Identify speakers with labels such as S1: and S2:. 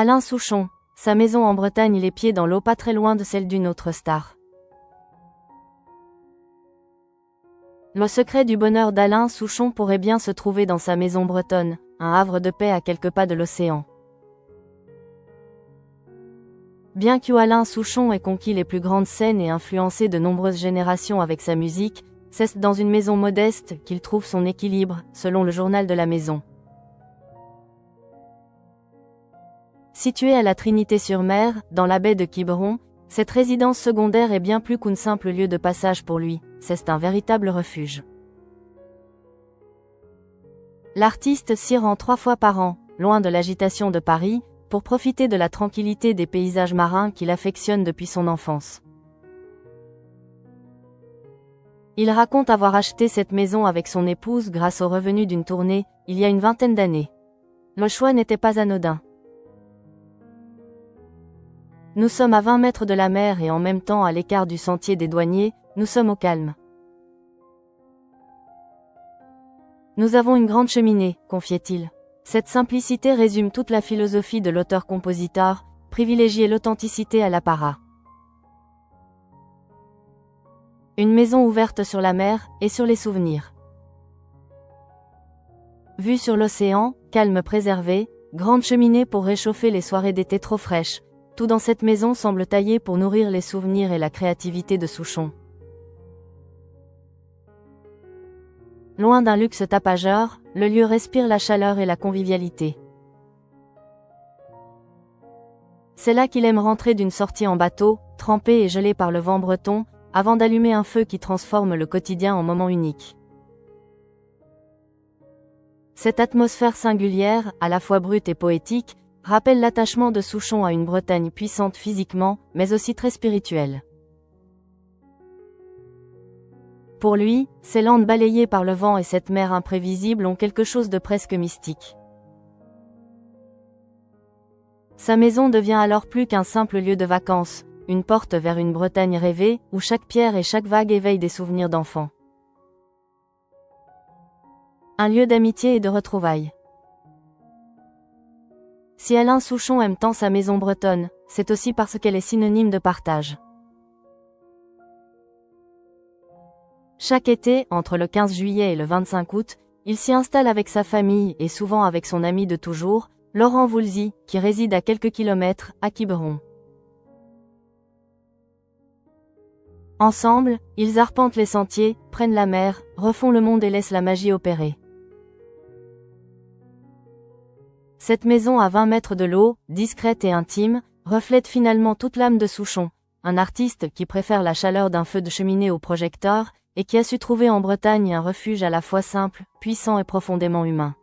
S1: Alain Souchon, sa maison en Bretagne les pieds dans l'eau pas très loin de celle d'une autre star. Le secret du bonheur d'Alain Souchon pourrait bien se trouver dans sa maison bretonne, un havre de paix à quelques pas de l'océan. Bien qu'Alain Souchon ait conquis les plus grandes scènes et influencé de nombreuses générations avec sa musique, c'est dans une maison modeste qu'il trouve son équilibre, selon le journal de la maison. Située à la Trinité-sur-Mer, dans la baie de Quiberon, cette résidence secondaire est bien plus qu'un simple lieu de passage pour lui, c'est un véritable refuge. L'artiste s'y rend 3 fois par an, loin de l'agitation de Paris, pour profiter de la tranquillité des paysages marins qu'il affectionne depuis son enfance. Il raconte avoir acheté cette maison avec son épouse grâce aux revenus d'une tournée, il y a une vingtaine d'années. Le choix n'était pas anodin. Nous sommes à 20 mètres de la mer et en même temps à l'écart du sentier des douaniers, nous sommes au calme. Nous avons une grande cheminée, confiait-il. Cette simplicité résume toute la philosophie de l'auteur-compositeur, privilégier l'authenticité à l'apparat. Une maison ouverte sur la mer et sur les souvenirs. Vue sur l'océan, calme préservé, grande cheminée pour réchauffer les soirées d'été trop fraîches. Tout dans cette maison semble taillé pour nourrir les souvenirs et la créativité de Souchon. Loin d'un luxe tapageur, le lieu respire la chaleur et la convivialité. C'est là qu'il aime rentrer d'une sortie en bateau, trempé et gelé par le vent breton, avant d'allumer un feu qui transforme le quotidien en moment unique. Cette atmosphère singulière, à la fois brute et poétique, rappelle l'attachement de Souchon à une Bretagne puissante physiquement, mais aussi très spirituelle. Pour lui, ces landes balayées par le vent et cette mer imprévisible ont quelque chose de presque mystique. Sa maison devient alors plus qu'un simple lieu de vacances, une porte vers une Bretagne rêvée, où chaque pierre et chaque vague éveillent des souvenirs d'enfants. Un lieu d'amitié et de retrouvailles. Si Alain Souchon aime tant sa maison bretonne, c'est aussi parce qu'elle est synonyme de partage. Chaque été, entre le 15 juillet et le 25 août, il s'y installe avec sa famille et souvent avec son ami de toujours, Laurent Voulzy, qui réside à quelques kilomètres, à Quiberon. Ensemble, ils arpentent les sentiers, prennent la mer, refont le monde et laissent la magie opérer. Cette maison à 20 mètres de l'eau, discrète et intime, reflète finalement toute l'âme de Souchon, un artiste qui préfère la chaleur d'un feu de cheminée au projecteur, et qui a su trouver en Bretagne un refuge à la fois simple, puissant et profondément humain.